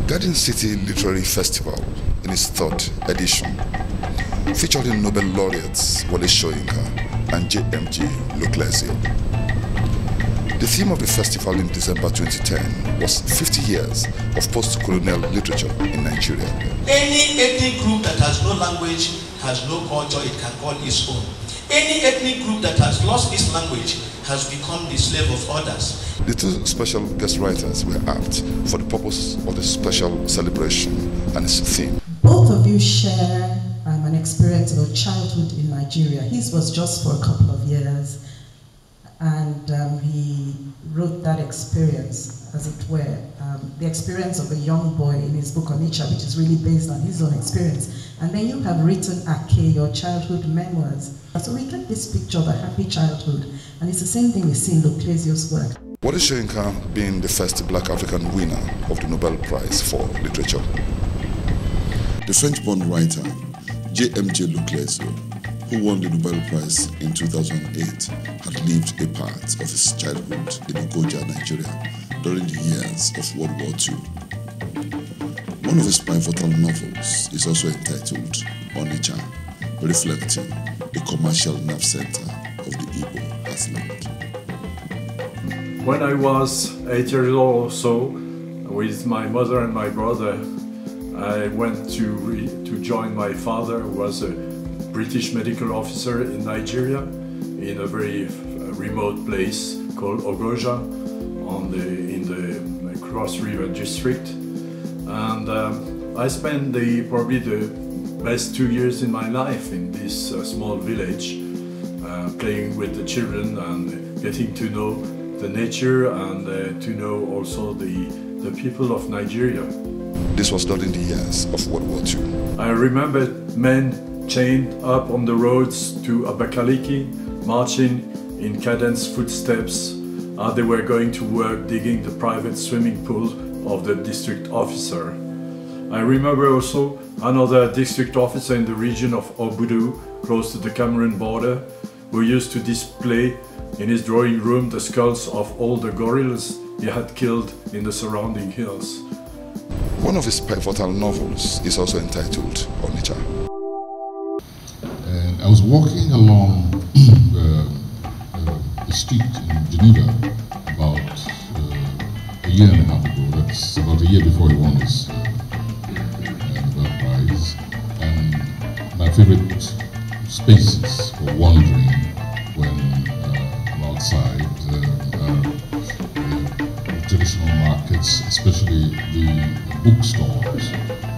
Garden City Literary Festival, in its third edition, featuring Nobel laureates Wole Soyinka and JMG Lucrezio. The theme of the festival in December 2010 was 50 years of post-colonial literature in Nigeria. Any ethnic group that has no language, has no culture, it can call its own. Any ethnic group that has lost its language has become the slave of others. The two special guest writers were apt for the purpose of the special celebration and its theme. Both of you share an experience of childhood in Nigeria. His was just for a couple of years, and he wrote that experience, as it were, the experience of a young boy in his book Onitsha, which is really based on his own experience. And then you have written Ake, your childhood memoirs. So we get this picture of a happy childhood, and it's the same thing we see in Lucrezio's work. Wole Soyinka being the first Black African winner of the Nobel Prize for Literature. The French-born writer JMG Lucrezio, who won the Nobel Prize in 2008, had lived a part of his childhood in Ogoja, Nigeria, during the years of World War II. One of his pivotal novels is also entitled Onitsha, reflecting the commercial nerve center of the Igbo Heartland. When I was 8 years old or so, with my mother and my brother, I went to join my father, who was a British medical officer in Nigeria, in a very remote place called Ogoja, in the Cross River district. And I spent probably the best 2 years in my life in this small village, playing with the children and getting to know the nature and to know also the people of Nigeria. This was done in the years of World War II. I remember men chained up on the roads to Abakaliki, marching in cadenced footsteps as they were going to work digging the private swimming pool of the district officer. I remember also another district officer in the region of Obudu, close to the Cameroon border, who used to display in his drawing room the skulls of all the gorillas he had killed in the surrounding hills. One of his pivotal novels is also entitled Onitsha. And I was walking along the street in Geneva about a year and a half ago. That's about a year before he won his Nobel Prize. And my favorite spaces for wandering when I'm outside traditional markets, especially the bookstores,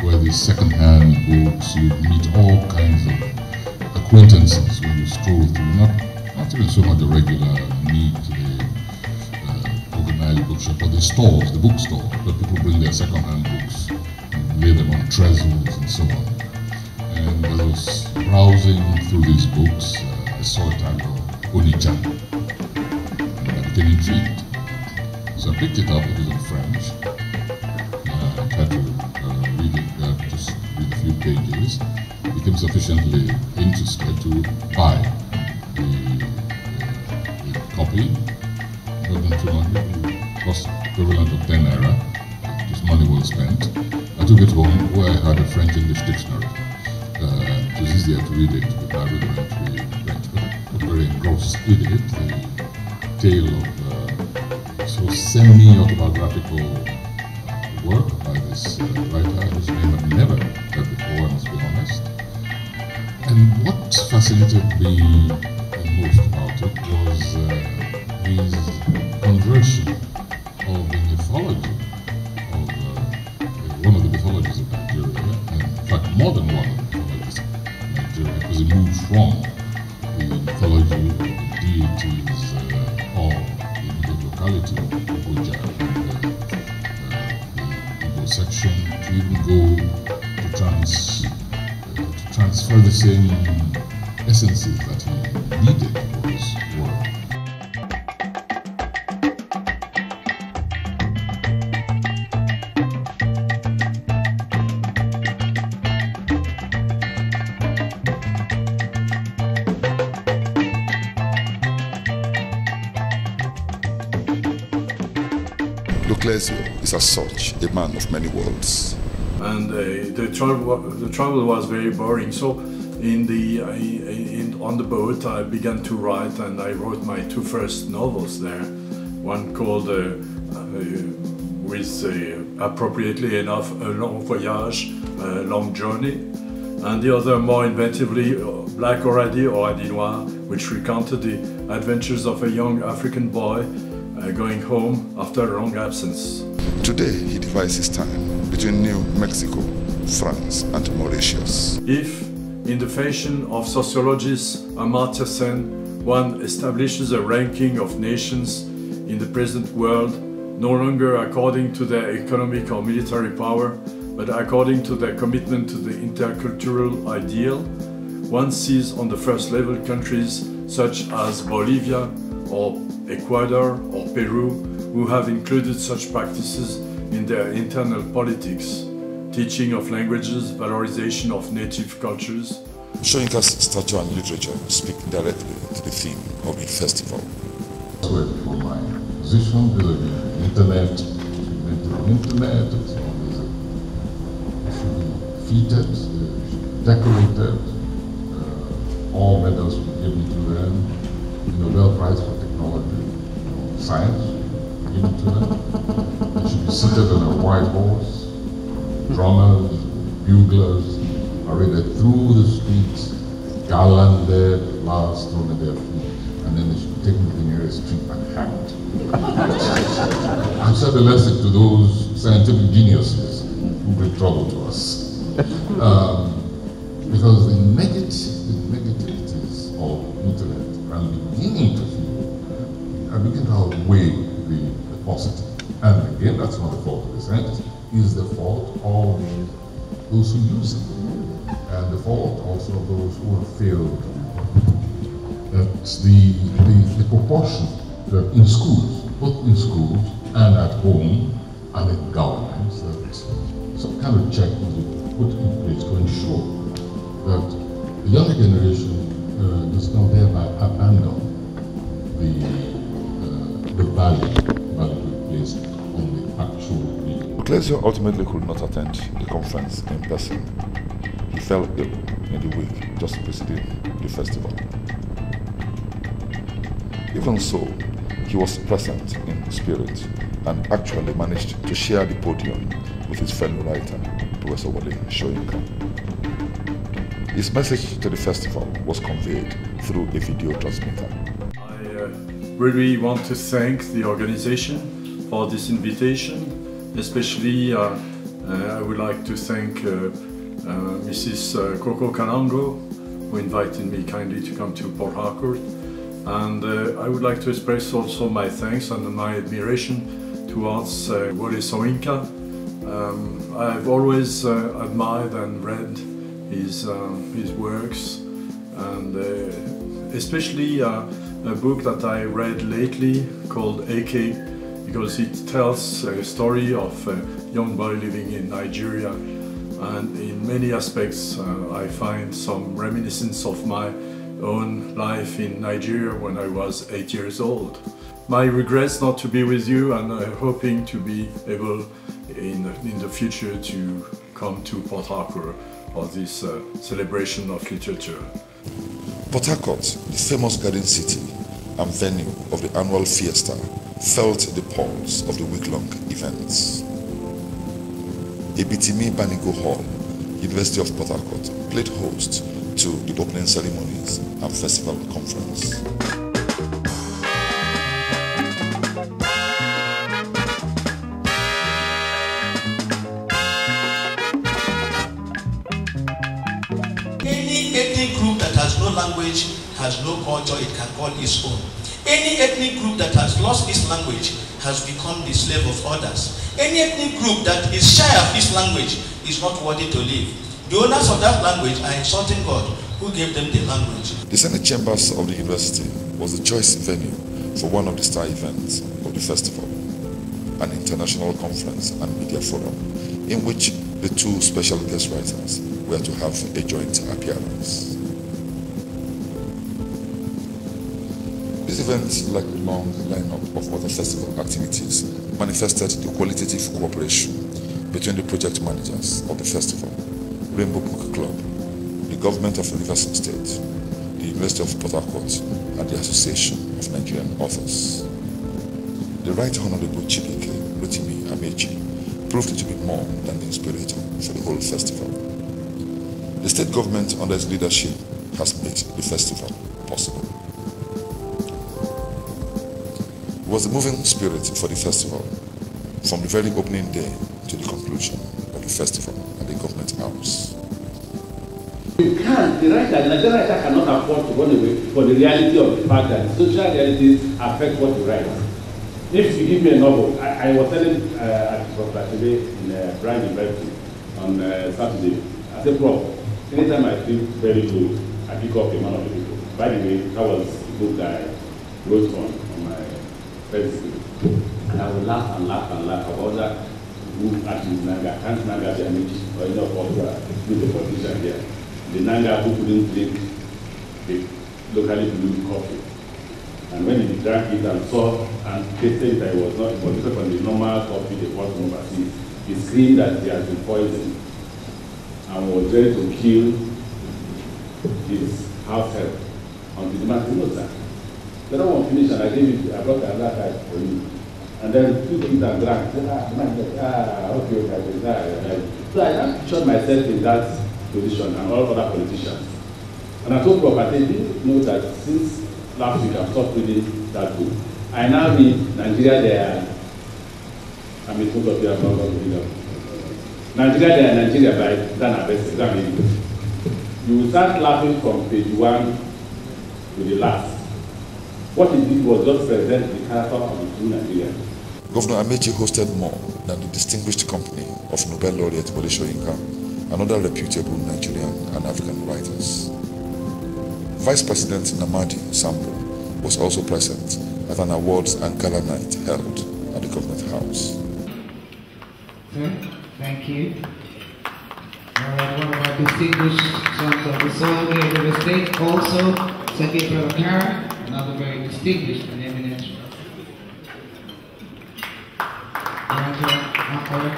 where the second-hand books, you meet all kinds of acquaintances when you stroll through, not even so much the regular, neat, organized bookshop, but the stores, the bookstores, where people bring their second-hand books and lay them on trestles and so on. And as I was browsing through these books, I saw a title, Onitsha, and I became intrigued. So I picked it up, it was in French. I tried to read it, just read a few pages. I became sufficiently interested to buy the copy. More than 200, cost equivalent of 10 naira. Just money well spent. I took it home where I had a French-English dictionary. It was easier to read it because I really went to read French, but I got very engrossed with it. The tale of semi-autobiographical work by this writer whose name I've never heard before, I must be honest. And what fascinated me most about it was his conversion of the mythology of one of the mythologies of Nigeria, and in fact more than one of the mythologies of Nigeria, because he moved from the mythology of the deities of locality of Ogoja and the Igbo section to even go to transfer the same essences that he needed for his work. Luclezio is as such a man of many worlds. And the travel was very boring. So on the boat I began to write, and I wrote my two first novels there. One called, appropriately enough, A Long Voyage, A Long Journey, and the other more inventively, Black Oradi or Adi Noir, which recounted the adventures of a young African boy going home after a long absence. Today he divides his time between New Mexico, France and Mauritius. If, in the fashion of sociologist Amartya Sen, one establishes a ranking of nations in the present world, no longer according to their economic or military power, but according to their commitment to the intercultural ideal, one sees on the first level countries such as Bolivia or Ecuador or Peru, who have included such practices in their internal politics, teaching of languages, valorization of native cultures. Soyinka's stature and literature speak directly to the theme of the festival. For my position, the internet, it's always should be featured, decorated, all medals should be given to them, the Nobel Prize for Technology, Science, given to them. They should be seated on a white horse, drummers, buglers, paraded through the streets, garlanded, flowers thrown at their feet, and then they should be taken to the nearest street and hanged. And said the lesson to those scientific geniuses who bring trouble to us. Because the negativities of internet, I'm beginning to feel, I begin to outweigh the positive. And again, that's not the fault of this entity, it's the fault of those who use it, and the fault also of those who have failed. That's the proportion that in schools, both in schools and at home and in governments, that some kind of check must be put in place to ensure that the younger generation does not thereby abandon the value placed on the actual reading. Luclezio ultimately could not attend the conference in person. He fell ill in the week just preceding the festival. Even so, he was present in spirit and actually managed to share the podium with his fellow writer, Professor Wole Soyinka. His message to the festival was conveyed through a video transmitter. I really want to thank the organization for this invitation. Especially, I would like to thank Mrs. Coco Kanango, who invited me kindly to come to Port Harcourt. And I would like to express also my thanks and my admiration towards Wole Soyinka. I've always admired and read his works, and especially a book that I read lately called AK, because it tells a story of a young boy living in Nigeria, and in many aspects I find some reminiscence of my own life in Nigeria when I was 8 years old. My regrets not to be with you, and I'm hoping to be able in the future to come to Port Harcourt for this celebration of literature. Port Harcourt, the famous garden city and venue of the annual fiesta, felt the pulse of the week-long events. Ebitimi Banigo Hall, University of Port Harcourt, played host to the opening ceremonies and festival conference. Any ethnic group that has no language, has no culture, it can call its own. Any ethnic group that has lost its language has become the slave of others. Any ethnic group that is shy of its language is not worthy to live. The owners of that language are insulting God, who gave them the language. The Senate Chambers of the university was the choice venue for one of the star events of the festival, an international conference and media forum, in which the two special guest writers were to have a joint appearance. This event, like a long lineup of other festival activities, manifested the qualitative cooperation between the project managers of the festival, Rainbow Book Club, the government of Rivers State, the University of Port Harcourt, and the Association of Nigerian Authors. The Right Honorable Chibike Rotimi Amechi proved to be more than the inspirator for the whole festival. The state government under its leadership has made the festival possible. It was the moving spirit for the festival from the very opening day to the conclusion of the festival at the government house. You can't, the Nigerian writer cannot afford to run away for the reality of the fact that social realities affect what you write. If you give me a novel, I was telling Professor today in Brand University on Saturday, I said, Prof, anytime I feel very low, I pick up a man of the people. By the way, that was the book that I wrote on my Facebook. And I would laugh and laugh and laugh about that book actually Nanga. Can't Nanga be image or any of us with the politician here. The Nanga who couldn't drink the locally brewed coffee. And when he drank it and saw and tasted that it was not different from the normal coffee they bought from overseas, he screamed that he had been poisoned and was ready to kill his house help until the man knows that. The other one finished and I gave it, I brought another type for you. And then took it and drank. Okay. So I now pictured myself in that position and all other politicians. And I told Prof, I said, did you know that since last week I've stopped reading that book. I now read Nigeria There. I mean, most of you have not got to read that. Nigeria There, Nigeria by Dan Abese. You will start laughing from page 1 to the last. What he did was just present the character of the true Nigerian. Governor Amechi hosted more than the distinguished company of Nobel laureate Wole Soyinka and other reputable Nigerian and African writers. Vice President Namadi Sambo was also present at an awards and gala night held at the government house. Thank you. One of our distinguished sons of the soil here at River State, also Sergei Prabhakara, another very distinguished and eminent writer.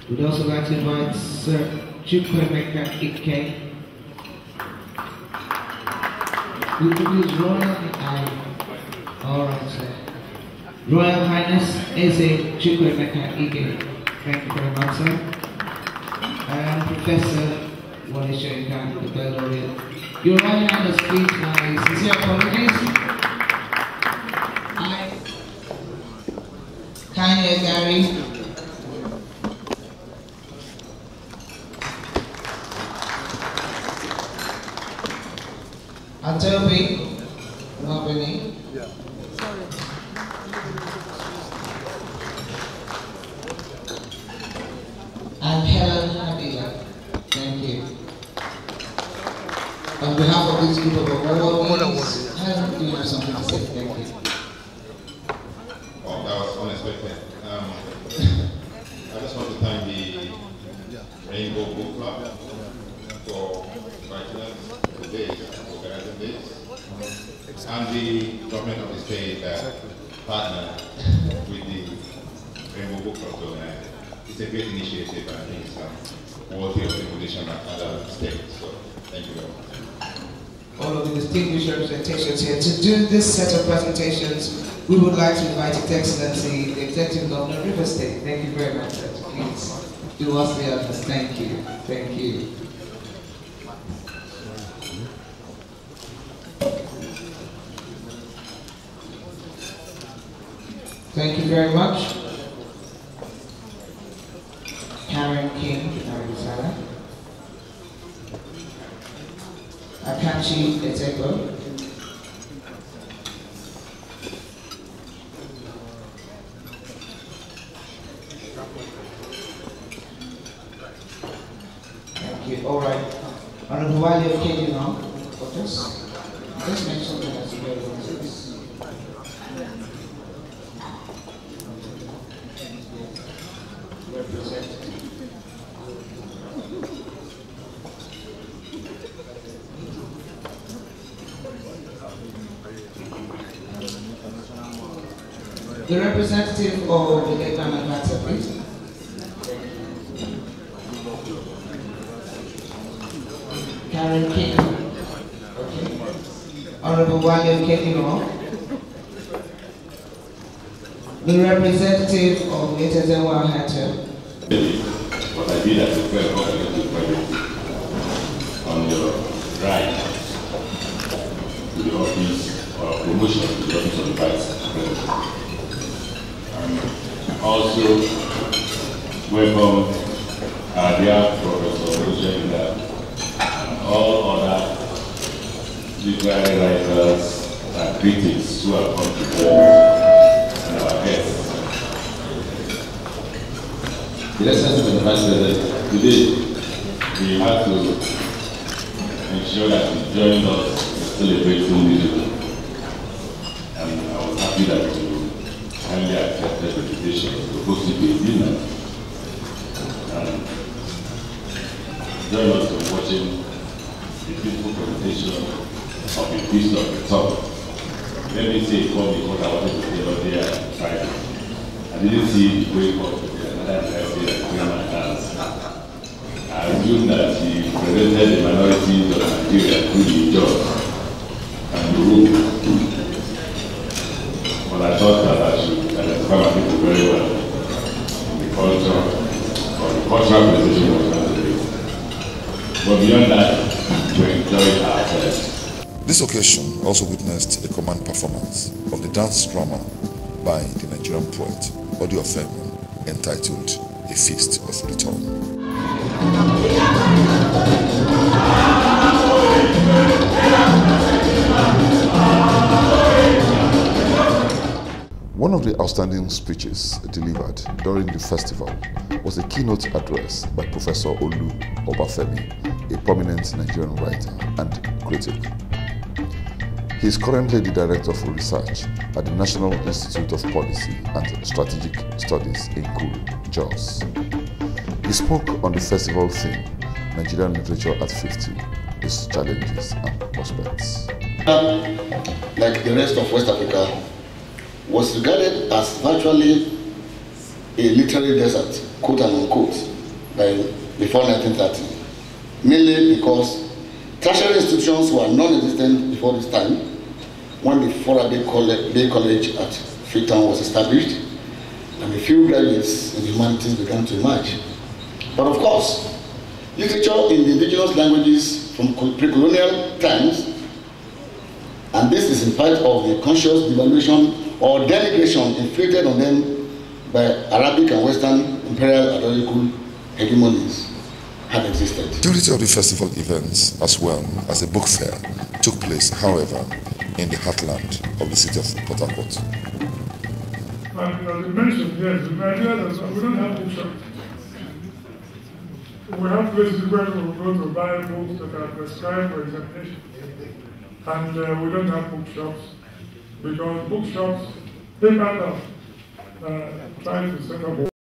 We'd also like to invite Sir Chukwuemeka Ike, who is Royal Highness Eze Chukwuemeka Ike. Thank you very much, sir. And Professor Wole Soyinka, the Nobel laureate. Your Royal Highness, please, my sincere apologies. Kanye Gary. Atobi Mabini. Yeah. Sorry. And Helen Habila. Thank you. On behalf of this group of awardees, Helen, do you have something to say? Thank you. Oh, that was unexpected. I just want to thank the Rainbow Book Club for inviting us today, organizing this, and the government of the state partner with the Rainbow Book Club to organize it. It's a great initiative, and I think it's worthy of emulation at other states. So, thank you very much. All of the distinguished representations here. To do this set of presentations, we would like to invite His Excellency, the Executive Governor of River State. Thank you very much, sir. Please do us the honors. Thank you. Thank you. Thank you very much. Karen King, Arizona. Akachi Eteko. Thank you. All right. Honorable Wale Okedi now. Just mention that as well. Representative. The representative of the Egba manufacturer, please. Karen King. Okay. Honorable William Kenino. The representative of Itezewa Hatter. What I did as a friend on your right to the office or promotion to the office of the Vice President. And also welcome our dear Professor Roger and all other literary writers and critics who have come to join and our guests. The Excellency of the Vice President, today we have to ensure that you join us in celebrating music. And I was happy that you kindly accepted the invitation to host it in dinner. And join us in watching the beautiful presentation of the Feast of the Tongue. Let me say for me what I wanted to say about there on Friday. I didn't see the way forward. I assume that he presented the minorities of Nigeria through the judge and the rule. But I thought that I should identify my people very well in the culture, or the cultural presentation was not the But beyond that, we enjoyed ourselves. This occasion also witnessed a command performance of the dance drama by the Nigerian poet Odi Ofemi, entitled A Feast of Return. One of the outstanding speeches delivered during the festival was a keynote address by Professor Olu Obafemi, a prominent Nigerian writer and critic. He is currently the Director for Research at the National Institute of Policy and Strategic Studies in Kuru, Jos. He spoke on the festival theme, Nigerian Literature at 50, its challenges and prospects. Like the rest of West Africa, was regarded as virtually a literary desert, quote and unquote, before 1930. Mainly because tertiary institutions were non-existent before this time, when the Foraday College at Freetown was established, and a few graduates in the humanities began to emerge. But of course, literature in the indigenous languages from pre-colonial times, and this is in spite of the conscious devaluation or denigration inflicted on them by Arabic and Western imperial ideological hegemonies, had existed. The majority of the festival events, as well as a book fair, took place, however, in the heartland of the city of Port Harcourt. And as you mentioned, yes, in Nigeria, we don't have bookshops. We have places where we go to buy books that are prescribed for examination. And we don't have bookshops, because bookshops, they matter trying to set up